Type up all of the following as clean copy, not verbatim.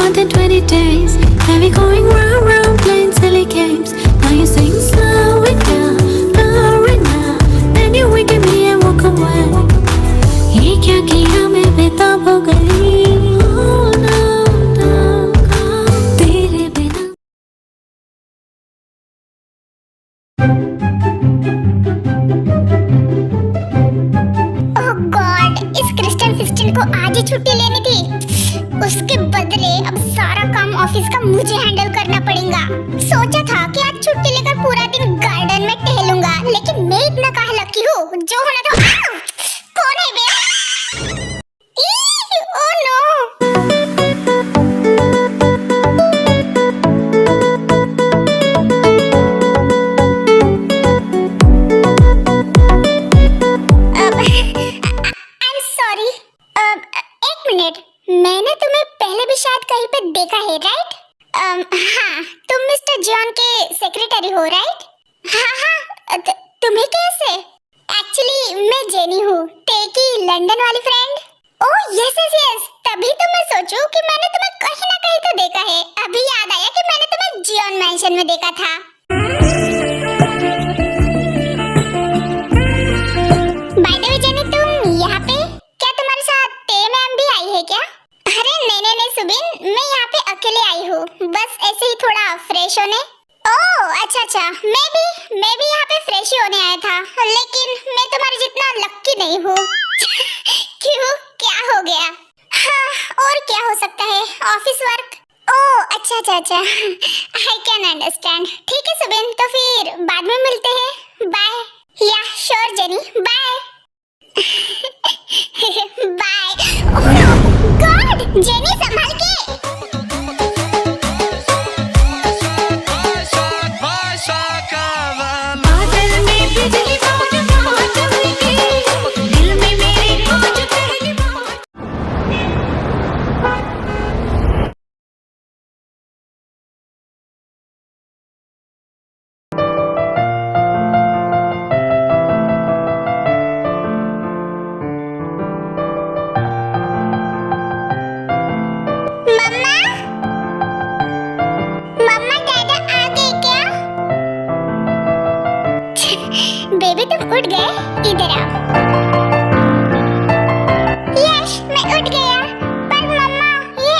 more than 20 days. And we going round, round, playing silly games. Now you sing slow it down, lower it now. Then you wink at me and walk away. ये क्या किया मैं बेताब हो गई. Oh no, no, तेरे बिना. ओह God, इस क्रिस्टल फिस्टल को आज ही छुट्टी लेनी थी. उसके बदले अब सारा काम ऑफिस का मुझे हैंडल करना पड़ेगा. सोचा था कि आज छुट्टी लेकर पूरा दिन गार्डन में टहलूंगा, लेकिन मैं इतना कहाँ लकी हूँ. जो होना था. कौन है बे? Oh no. I'm sorry. एक मिनट, मैंने तुम्हें पहले भी शायद कहीं पे देखा है, राइट? हाँ, तुम मिस्टर जॉन के सेक्रेटरी हो, राइट? हाँ, तुम्हें कैसे? एक्चुअली मैं जेनी हूँ, टेकी लंदन वाली friend. Oh yes yes yes, तभी तो मैं सोचूं कि मैंने तुम्हें कहीं ना कहीं तो देखा है. अभी याद आया कि मैंने तुम्हें जॉन मैंशन में देखा था. बाय द वे जेनी, तुम यहाँ पे? क्या तुम्हारे साथ ते मैम भी आई है क्या? अरे नहीं सुबिन, मैं यहाँ पे अकेले आई हूँ, बस ऐसे ही थोड़ा फ्रेश होने. ओह अच्छा, मैं भी यहाँ पे फ्रेश ही होने आया था, लेकिन मैं तुम्हारे जितना लक्की नहीं हूँ. क्यों, क्या हो गया? हाँ, और क्या हो सकता है, ऑफिस वर्क. ओह अच्छा, आई कैन अंडरस्टैंड. ठीक है सुबिन, तो फिर बाद में मिलते हैं. बाय. या श्योर जेनी, बाय. बाय. ओह गॉड, जेनी संभाल के. बादल में बिजली मौज चमके, दिल में मेरे आज पहली मौज. मम्मा डैडा आ गए क्या? बेबी तुम उठ गए? इधर आओ. यश, मैं उठ गया. पर मम्मा, ये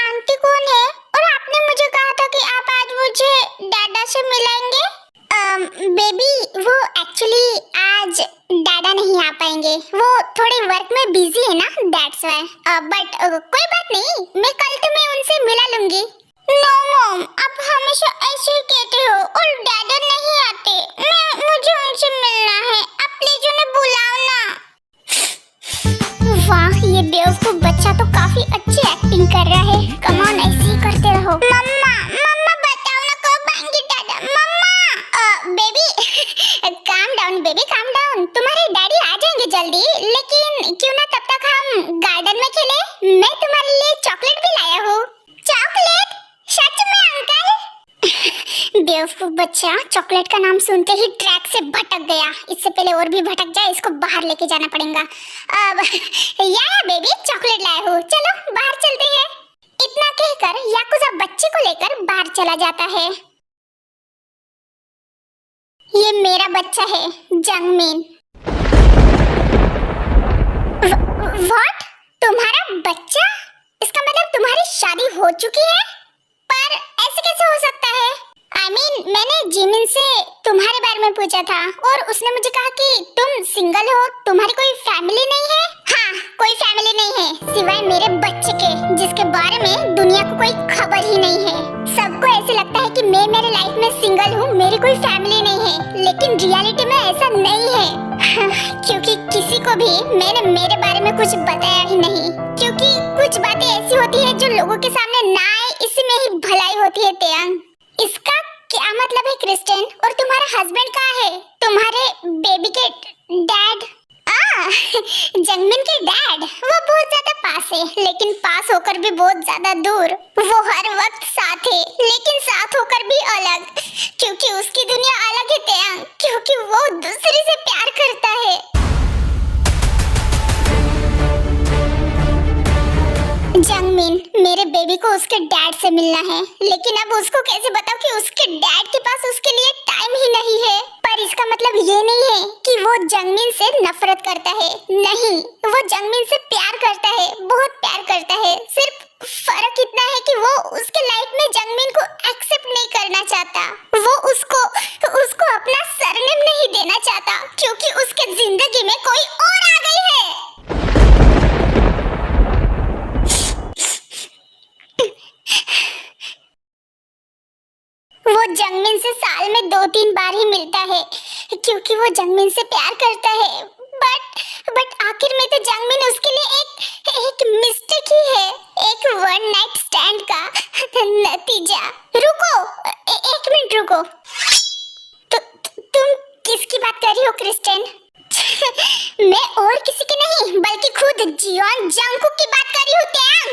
आंटी कौन है? और आपने मुझे कहा था कि आप आज मुझे डैडा से मिलाएंगे. बेबी, वो एक्चुअली आज डैडा नहीं आ पाएंगे. वो थोड़े वर्क में बिजी है ना, दैट्स व्हाई. बट कोई बात नहीं, मैं कल तुम्हें उनसे मिला लूंगी. नो मॉम, आप हमेशा ऐसे ही कहते हो और डैडा नहीं आते. मुझे उनसे मिलना है. आप प्लीज उन्हें बुलाओ ना. वाह, ये बेवकूफ बच्चा तो काफी अच्छी एक्टिंग कर रहा है. कम ऑन, ऐसे ही करते रहो. मम्मा बताओ ना, कब आएंगे डैडा? Mama. Baby calm down baby, calm down. तुम्हारे डैडी आ जाएंगे जल्दी, लेकिन क्यों ना तब तक हम गार्डन में खेले. मैं तुम्हारे लिए चॉकलेट भी लाया हूँ. चॉकलेट? सच में अंकल? बेवकूफ बच्चा, चॉकलेट का नाम सुनते ही ट्रैक से भटक गया. इससे पहले और भी भटक जाए, इसको बाहर लेके जाना पड़ेगा. अब या बेबी, चॉकलेट लाया हूँ, चलो बाहर चलते हैं. इतना कहकर याकुजा बच्चे को लेकर बाहर चला जाता है. ये मेरा बच्चा है, जंगमिन. व्हाट? तुम्हारा बच्चा? इसका मतलब तुम्हारी शादी हो चुकी है? पर ऐसे कैसे हो सकता है? I mean, मैंने जिमिन से तुम्हारे बारे में पूछा था और उसने मुझे कहा कि तुम सिंगल हो, तुम्हारी कोई फैमिली नहीं है. हाँ, कोई फैमिली नहीं है सिवाय मेरे बच्चे के, जिसके बारे में दुनिया को कोई खबर ही नहीं है. सबको ऐसे लगता है कि मैं मेरे लाइफ में सिंगल हूँ, मेरी कोई फैमिली नहीं है, लेकिन रियलिटी में ऐसा नहीं है. क्योंकि किसी को भी मैंने मेरे बारे में कुछ बताया ही नहीं. क्योंकि कुछ बातें ऐसी होती है जो लोगों के सामने ना आए, इसी में ही भलाई होती है. तेयांग, इसका क्या मतलब है क्रिस्टियन? और तुम्हारा हस्बैंड कहाँ है? तुम्हारे बेबी के डैड? जंगमिन के डैड, वो बहुत ज्यादा पास है, लेकिन पास होकर भी बहुत ज्यादा दूर. वो हर वक्त साथ है, लेकिन साथ होकर भी अलग, क्योंकि उसकी दुनिया अलग है तेयांग, क्योंकि वो दूसरे से प्यार करता है. जंगमिन, मेरे बेबी को उसके डैड से मिलना है, लेकिन अब उसको कैसे बताऊं कि उसके डैड के पास उसके लिए टाइम ही नहीं है। पर इसका मतलब ये नहीं है कि वो जंगमिन से नफरत करता है, नहीं, वो जंगमिन से प्यार करता है, बहुत प्यार करता है। सिर्फ फर्क इतना है कि वो उसके लाइफ में जंगमिन को एक्सेप्ट नहीं करना चाहता। वो उसको अपना सरनेम नहीं देना चाहता, क्योंकि उसके जिंदगी में कोई और आ गई है। वो जंगमिन से साल में 2-3 बार ही मिलता है, क्योंकि वो जंगमिन से प्यार करता है। बट आखिर में तो जंगमिन उसके लिए एक मिस्टेक ही है, एक वन नाइट स्टैंड का नतीजा। रुको, एक मिनट रुको। तुम किसकी बात कर रही हो क्रिस्टिन? मैं और किसी की नहीं, बल्कि खुद जियोन जंगकुक की बात कर रही हूँ त्यांग।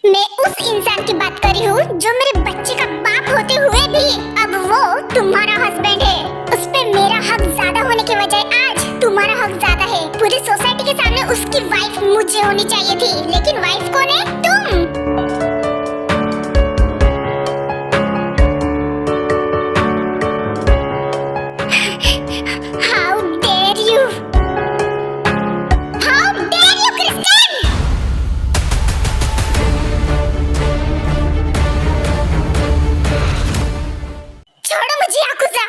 मैं उस इंसान की बात कर रही हूँ जो मेरे बच्चे का बाप होते हुए भी अब वो तुम्हारा हस्बैंड है। उस पे मेरा हक ज्यादा होने के बजाय आज तुम्हारा हक ज्यादा है। पूरी सोसाइटी के सामने उसकी वाइफ मुझे होनी चाहिए थी, लेकिन वाइफ कौन है? तुम। How dare you? How dare you, Christine? छोड़ो मुझे याकुजा,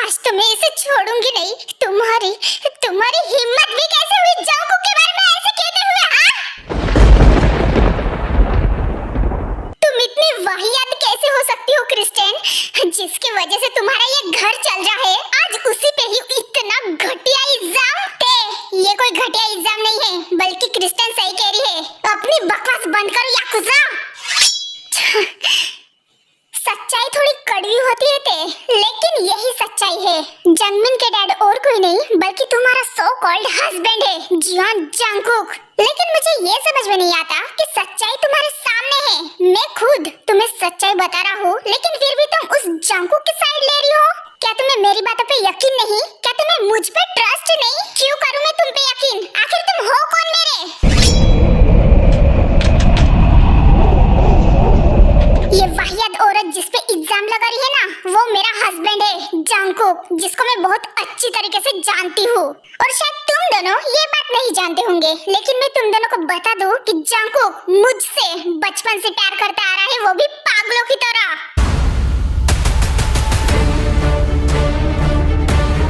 आज तो मैं इसे छोड़ूंगी नहीं। तुम्हारी हिम्मत भी कैसे हुई जंगकुक के बारे में ऐसे कहते हुए? हाँ, तुम इतनी वाहियात कैसे हो सकती हो क्रिस्टिन? जिसकी वजह से तुम्हारा ये घर चल रहा है, आज उसी पे ही इतना घटिया इल्जाम। ये कोई घटिया इल्जाम नहीं है, बल्कि क्रिस्टिन सही कह रही है। अपनी बकवास बंद करो याकुजा। सच्चाई थोड़ी कड़वी होती है लेकिन यही सच्चाई है। जंगमिन के डैड और कोई नहीं बल्कि तुम्हारा सो कॉल्ड हस्बैंड है, जियोन जंगकुक। लेकिन मुझे ये समझ में नहीं आता कि सच्चाई तुम्हारे सामने है। मैं खुद तुम्हें सच्चाई बता रहा हूँ, लेकिन फिर भी तुम उस जंगकुक की साइड ले रही हो। क्या तुम्हें मेरी बातों पे यकीन नहीं? क्या तुम्हें मुझ पे ट्रस्ट नहीं? क्यों करूँ मैं तुम पे यकीन? आखिर तुम हो कौन मेरे? ये वाहियात औरत जिस पे इल्जाम लगा रही है ना, वो मेरा हस्बैंड है जंगकुक, जिसको मैं बहुत अच्छी तरीके से जानती हूँ। और शायद तुम दोनों ये बात नहीं जानते होंगे, लेकिन मैं तुम दोनों को बता दूं कि जंगकुक मुझसे बचपन से प्यार करता आ रहा है, वो भी पागलों की तरह।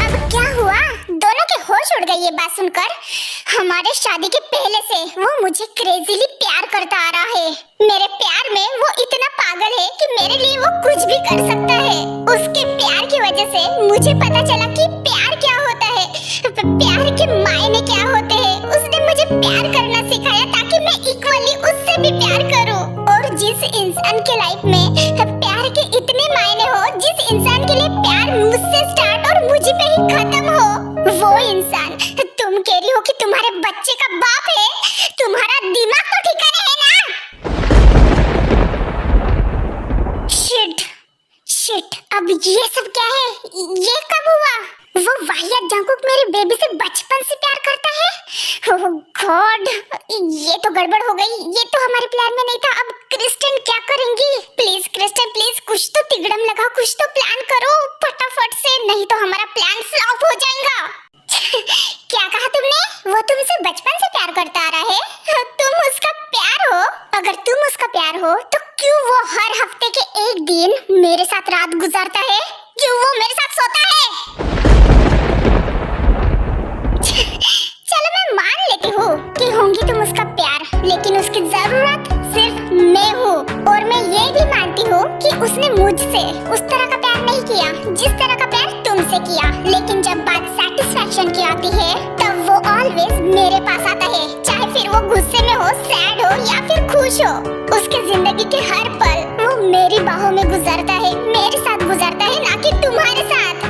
अब क्या हुआ? दोनों के होश उड़ गए ये बात सुनकर। हमारे शादी के पहले से वो मुझे क्रेजीली प्यार करता आ रहा है। मेरे प्यार में वो इतना पागल है कि मेरे लिए वो कुछ भी कर सकता है। उसके प्यार की वजह से मुझे पता चला कि प्यार क्या होता है, प्यार के मायने क्या होते हैं। उसने मुझे प्यार करना सिखाया ताकि मैं इक्वली उससे भी प्यार करूं। और जिस इंसान के लाइफ में प्यार के इतने मायने हो, जिस इंसान के लिए प्यार मुझसे स्टार्ट और मुझे पे ही खत्म हो, वो इंसान तुम कह रही हो कि तुम्हारे बच्चे का बाप है। तुम्हारा दिमाग तो ठिकाने है ना? शिट, अब ये सब क्या है? ये कब हुआ? वो वाहियात जंगकुक मेरे बेबी से बचपन से प्यार करता है? ओह गॉड, ये तो गड़बड़ हो गई। ये तो हमारे प्लान में नहीं था। अब क्रिस्टिन क्या करेंगी? प्लीज क्रिस्टिन, प्लीज कुछ तो तिगड़म लगाओ, कुछ तो प्लान करो फटाफट से, नहीं तो हमारा प्लान फ्लॉप हो जाएगा। क्या कहा तुमने? वो तुमसे बचपन से प्यार करता आ रहा है? तुम उसका प्यार हो? अगर तुम उसका प्यार हो तो क्यों वो हर हफ्ते के एक दिन मेरे साथ रात गुजारता है? क्यों वो मेरे साथ सोता है? चलो मैं मान लेती हूँ कि होंगी तुम उसका प्यार, लेकिन उसकी जरूरत सिर्फ मैं हूँ। और मैं ये भी मानती हूँ कि उसने मुझसे उस तरह का प्यार नहीं किया जिस तरह का प्यार तुमसे किया। लेकिन जब बात सेटिस्फैक्शन की आती है, तब वो ऑलवेज मेरे पास आता है, चाहे फिर वो गुस्से में हो, सैड हो या फिर खुश हो। उसके जिंदगी के हर पल वो मेरी बाहों में गुजरता है, मेरे साथ गुजरता है, ना कि तुम्हारे साथ।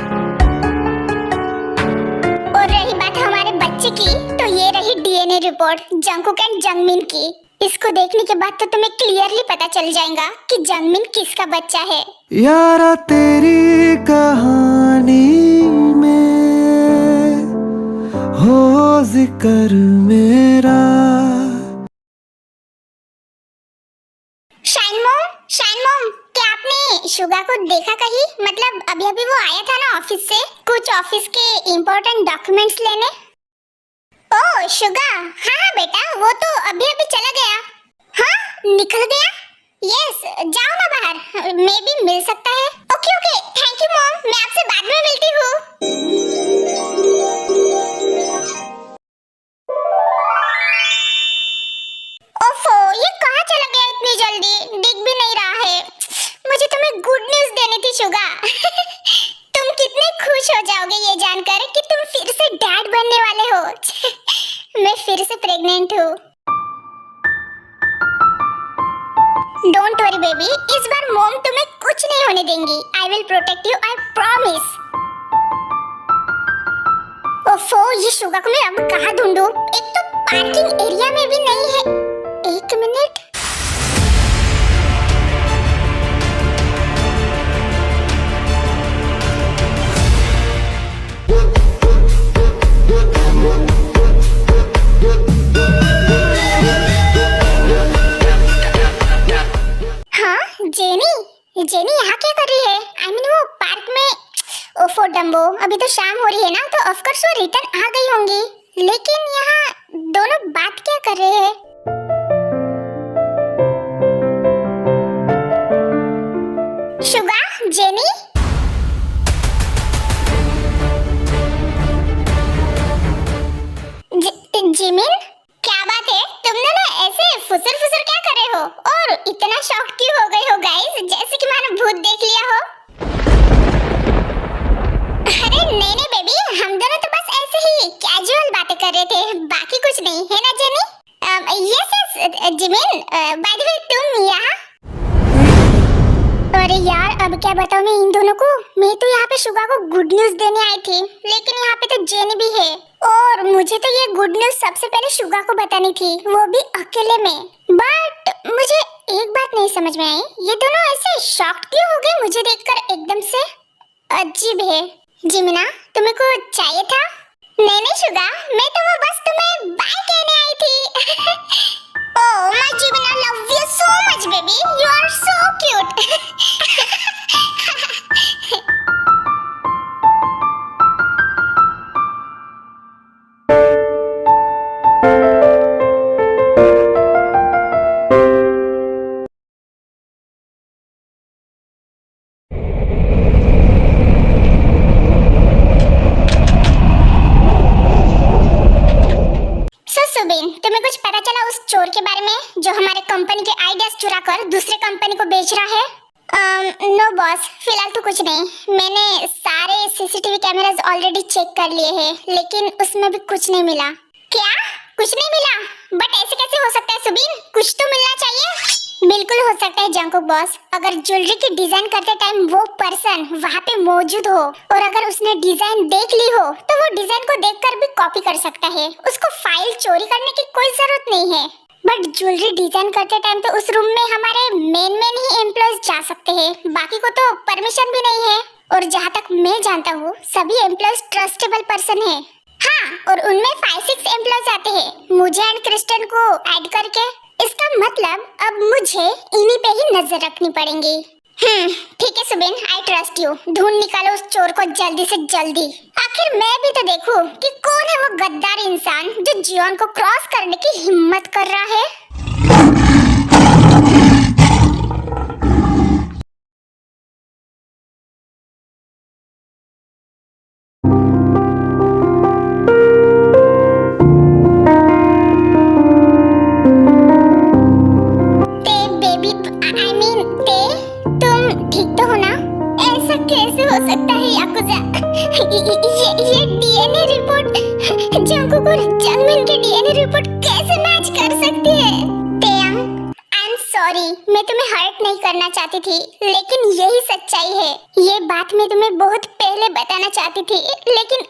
और रही बात हमारे बच्चे की, तो ये रही डीएनए रिपोर्ट जंगकुक एंड जंगमिन की। इसको देखने के बाद तो तुम्हें क्लियरली पता चल जाएगा कि जंगमिन किसका बच्चा है। यारा तेरी कहानी में हो जिक्र मेरा। शाइन मॉम, क्या आपने शुगा को देखा कहीं? मतलब अभी अभी वो आया था ना ऑफिस से, कुछ ऑफिस के इम्पोर्टेंट डॉक्यूमेंट्स लेने। ओह शुगा, हाँ बेटा, वो तो अभी अभी चला गया। हाँ निकल गया? यस, जाओ ना बाहर, मे भी मिल सकता है। Okay okay, thank you mom, मैं आपसे बाद में मिलती हूँ। ओफो, ये कहाँ चला गया इतनी जल्दी? दिख भी नहीं रहा है। मुझे तुम्हें गुड न्यूज़ देनी थी शुगा। तुम कितने खुश हो जाओगे ये जानकर कि तुम फिर से डैड बनने वाले हो। मैं फिर से प्रेग्नेंट हूँ। डोंट वरी बेबी, इस बार मॉम तुम्हें कुछ नहीं होने देंगी। I will protect you, I promise. ओफो, ये शुगा को मैं अब कहाँ ढूंढूं? एक तो पार्किंग एरिया में भी नहीं है। एक मिनट। जेनी यहाँ क्या कर रही है? आई मीन वो पार्क में। ओफो डम्बो, अभी तो शाम हो रही है ना, तो ऑफ कोर्स वो रिटर्न आ गई होंगी। लेकिन यहाँ दोनों बात क्या कर रहे हैं? शुगा, जेनी, जिमिन, क्या बात है? तुम दोनों ऐसे फुसर फुसर क्या कर रहे हो? और इतना शॉक क्यों हो गए हो गाइस, जैसे कि मैंने भूत देख लिया हो? अरे नहीं नहीं बेबी, हम दोनों तो बस ऐसे ही कैजुअल बातें कर रहे थे, बाकी कुछ नहीं है ना jenny? Yes Jimin, by the way तुम यहाँ? अरे यार, अब क्या बताऊं मैं इन दोनों को? मैं तो यहाँ पे शुगा को गुड न्यूज़ देने आई थी, लेकिन यहाँ पे तो जेनी भी है। और मुझे तो ये गुड न्यूज़ सबसे पहले शुगा को बतानी थी, वो भी अकेले में। बट मुझे एक बात नहीं समझ में आई, ये दोनों ऐसे शॉक्ड क्यों हो गए मुझे देखकर एकदम से? अजीब है। जिमिना, तुम्हें को चाहिए था? नहीं नहीं शुगा, मैं तो वो बस तुम्हें बाय कहने आई थी। Oh my Jimina, love you so much baby, you are so cute. तुम्हें कुछ पता चला उस चोर के बारे में जो हमारे कंपनी के आइडियाज चुरा कर दूसरे कंपनी को बेच रहा है? नो बॉस, फिलहाल तो कुछ नहीं। मैंने सारे सीसीटीवी कैमरास ऑलरेडी चेक कर लिए हैं, लेकिन उसमें भी कुछ नहीं मिला। क्या? कुछ नहीं मिला? बट ऐसे कैसे हो सकता है सुबीन? कुछ तो मिलना चाहिए। बिल्कुल हो सकता है जंकुक बॉस, अगर ज्वेलरी की डिजाइन करते टाइम वो पर्सन वहाँ पे मौजूद हो और अगर उसने डिजाइन देख ली हो तो वो डिजाइन को देखकर भी कॉपी कर सकता है। उसको फाइल चोरी करने की कोई जरूरत नहीं है। बट ज्वेलरी डिजाइन करते टाइम तो उस रूम में हमारे मेन ही एम्प्लॉयज जा सकते हैं, बाकी को तो परमिशन भी नहीं है। और जहाँ तक मैं जानता हूँ सभी एम्प्लॉयज ट्रस्टेबल पर्सन है। हाँ, और उनमें 5-6 एम्प्लॉयज आते हैं मुझे एंड क्रिस्टन को ऐड करके। इसका मतलब अब मुझे इन्हीं पे ही नजर रखनी पड़ेगी। ठीक है सुबिन, आई ट्रस्ट यू। ढूंढ निकालो उस चोर को जल्दी से जल्दी। आखिर मैं भी तो देखूं कि कौन है वो गद्दार इंसान जो जियोन को क्रॉस करने की हिम्मत कर रहा है। ये डीएनए रिपोर्ट जंकुक और जंगमिन के डीएनए रिपोर्ट कैसे मैच कर सकती है? टेयंग, आई एम सॉरी, मैं तुम्हें हर्ट नहीं करना चाहती थी, लेकिन यही सच्चाई है। ये बात मैं तुम्हें बहुत पहले बताना चाहती थी, लेकिन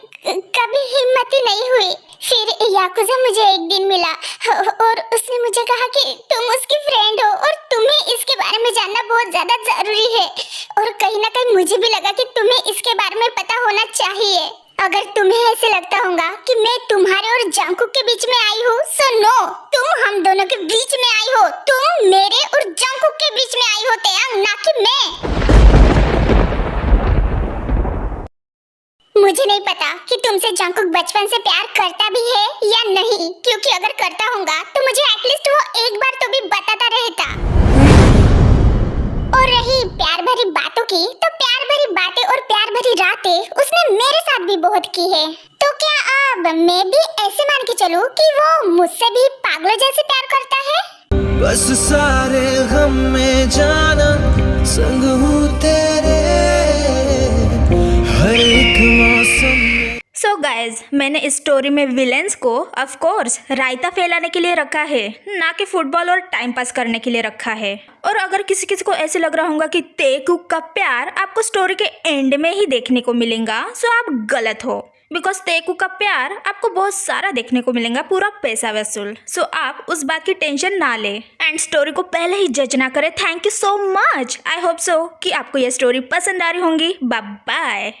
कभी हिम्मत ही नहीं हुई। फिर याकुजा मुझे एक दिन मिला और उसने मुझे कहा कि तुम उसकी फ्रेंड हो और तुम्हें इसके बारे में जानना बहुत ज्यादा जरूरी है। और कहीं ना कहीं मुझे भी लगा कि तुम्हें इसके बारे में पता होना चाहिए। अगर तुम्हें ऐसे लगता होगा कि मैं तुम्हारे और जंकुक के बीच में आई हूँ, सो नो, तुम हम दोनों के बीच में आई हो। तुम मेरे और जंकुक के बीच में आई हो तेयंग, ना कि मैं। मुझे नहीं पता कि तुमसे जंगकुक बचपन से प्यार करता भी है या नहीं, क्योंकि अगर करता होगा तो मुझे एटलीस्ट वो एक बार तो भी बताता रहता। और रही प्यार भरी बातों की, तो प्यार भरी बातें और प्यार भरी रातें उसने मेरे साथ भी बहुत की है। तो क्या अब मैं भी ऐसे मान के चलूं कि वो मुझसे भी पागलों जैसे प्यार करता है? बस सारे गम में जाना संग हूँ तेरे हर एक मौसम में। सो गाइज, मैंने इस स्टोरी में विलेंस को ऑफ कोर्स रायता फैलाने के लिए रखा है, ना कि फुटबॉल और टाइम पास करने के लिए रखा है। और अगर किसी किसी को ऐसे लग रहा होगा कि तेकुक का प्यार आपको स्टोरी के एंड में ही देखने को मिलेगा, सो आप गलत हो। बिकॉज तेकुक का प्यार आपको बहुत सारा देखने को मिलेगा, पूरा पैसा वसूल। सो आप उस बात की टेंशन ना ले एंड स्टोरी को पहले ही जज ना करें। Thank you so much. I hope so कि आपको ये स्टोरी पसंद आ रही होंगी। Bye bye.